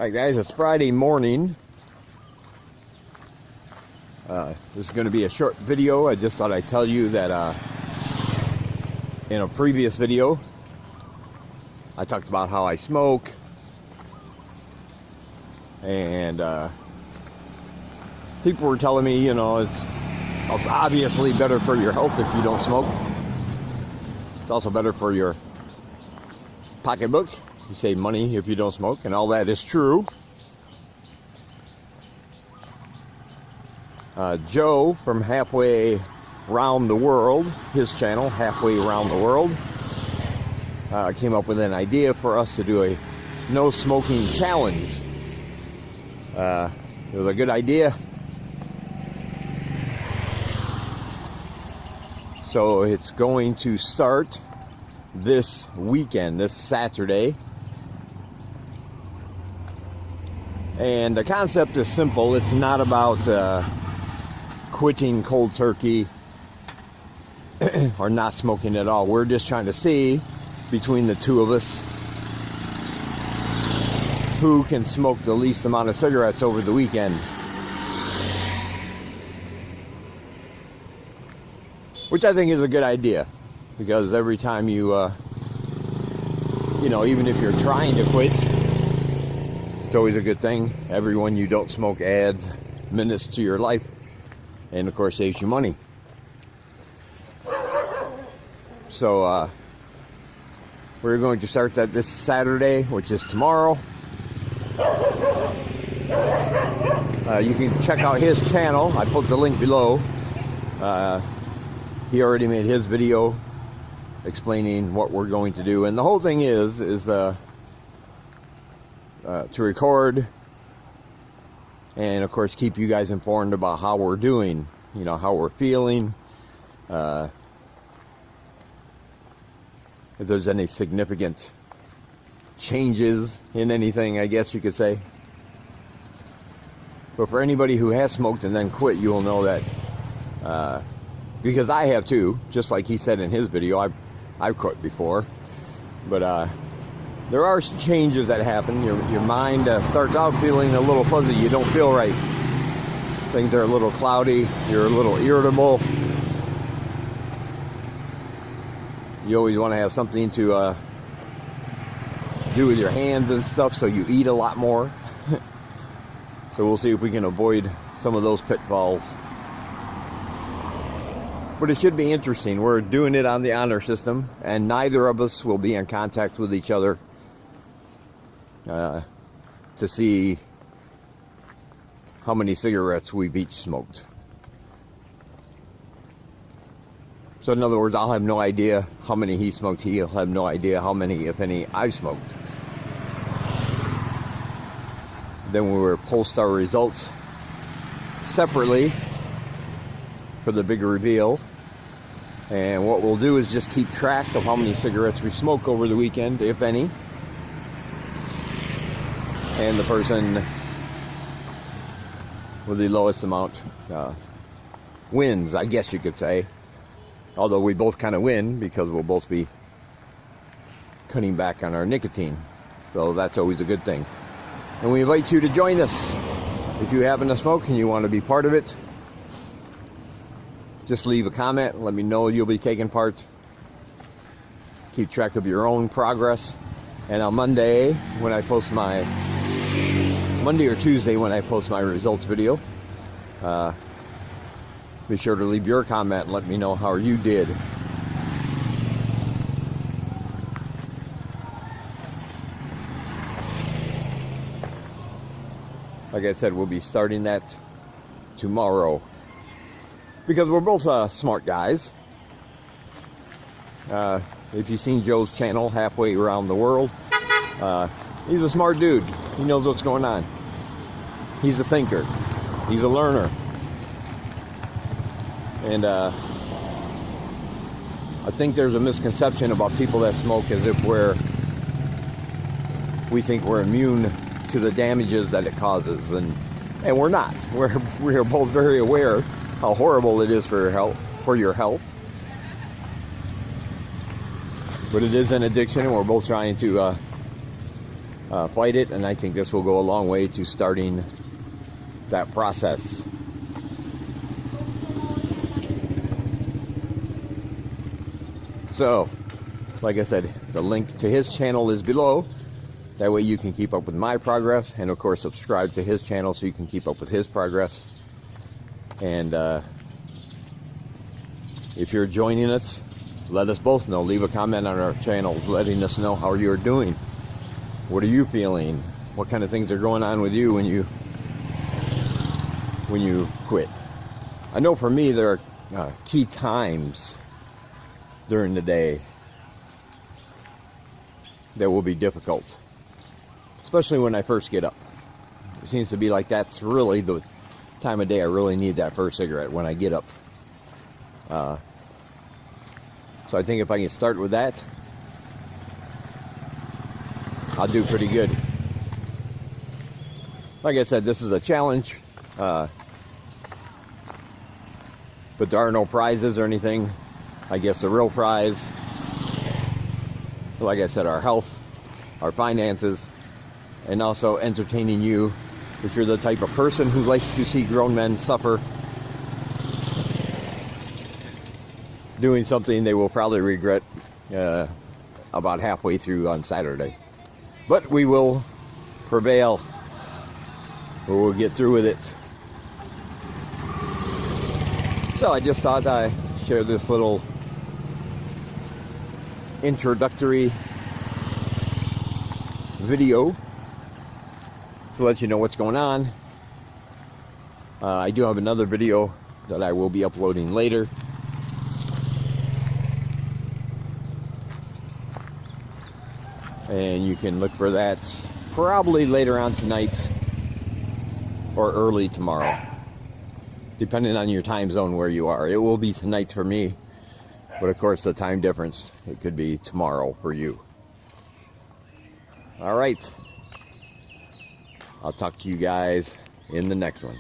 Alright guys, it's Friday morning. This is going to be a short video. I just thought I'd tell you that in a previous video I talked about how I smoke, and people were telling me, you know, it's obviously better for your health if you don't smoke. It's also better for your pocketbook. You save money if you don't smoke, and all that is true. Joe from Halfway Round the World, his channel, Halfway Around the World, came up with an idea for us to do a no smoking challenge. It was a good idea. So it's going to start this weekend, this Saturday. And the concept is simple. It's not about quitting cold turkey or not smoking at all. We're just trying to see, between the two of us, who can smoke the least amount of cigarettes over the weekend. Which I think is a good idea, because every time you know, even if you're trying to quit, it's always a good thing. Everyone you don't smoke adds minutes to your life, and of course saves you money. So we're going to start that this Saturday, which is tomorrow. You can check out his channel. I put the link below. He already made his video explaining what we're going to do, and the whole thing is to record and of course keep you guys informed about how we're doing, you know, how we're feeling, if there's any significant changes in anything, I guess you could say. But for anybody who has smoked and then quit, you will know that, because I have too, just like he said in his video. I've quit before, but there are changes that happen. Your mind starts out feeling a little fuzzy. You don't feel right. Things are a little cloudy. You're a little irritable. You always want to have something to do with your hands and stuff, so you eat a lot more. So we'll see if we can avoid some of those pitfalls. But it should be interesting. We're doing it on the honor system, and neither of us will be in contact with each other to see how many cigarettes we've each smoked. So in other words, I'll have no idea how many he smoked. He'll have no idea how many, if any, I've smoked. Then we will post our results separately for the big reveal. And what we'll do is just keep track of how many cigarettes we smoke over the weekend, if any. And the person with the lowest amount wins, I guess you could say. Although we both kind of win, because we'll both be cutting back on our nicotine. So that's always a good thing. And we invite you to join us. If you happen to smoke and you want to be part of it, just leave a comment. Let me know you'll be taking part. Keep track of your own progress. And on Monday, when I post my... Monday or Tuesday when I post my results video, be sure to leave your comment and let me know how you did. Like I said, we'll be starting that tomorrow, because we're both smart guys. If you've seen Joe's channel, Halfway Around the World, he's a smart dude. He knows what's going on. He's a thinker. He's a learner. And I think there's a misconception about people that smoke, as if we think we're immune to the damages that it causes, and we're not. We're both very aware how horrible it is for your health. But it is an addiction, and we're both trying to fight it, and I think this will go a long way to starting that process. So, like I said, the link to his channel is below. That way you can keep up with my progress, and of course subscribe to his channel so you can keep up with his progress. And if you're joining us, let us both know. Leave a comment on our channel letting us know how you're doing. What are you feeling? What kind of things are going on with you when you quit? I know for me there are key times during the day that will be difficult, especially when I first get up. It seems to be like that's really the time of day I really need that first cigarette, when I get up. So I think if I can start with that, I'll do pretty good. Like I said, this is a challenge, but there are no prizes or anything. I guess the real prize, like I said, our health, our finances, and also entertaining you if you're the type of person who likes to see grown men suffer doing something they will probably regret about halfway through on Saturday. But we will prevail, or we'll get through with it. So I just thought I'd share this little introductory video to let you know what's going on. I do have another video that I will be uploading later. And you can look for that probably later on tonight or early tomorrow, depending on your time zone where you are. It will be tonight for me, but of course the time difference, it could be tomorrow for you. All right, I'll talk to you guys in the next one.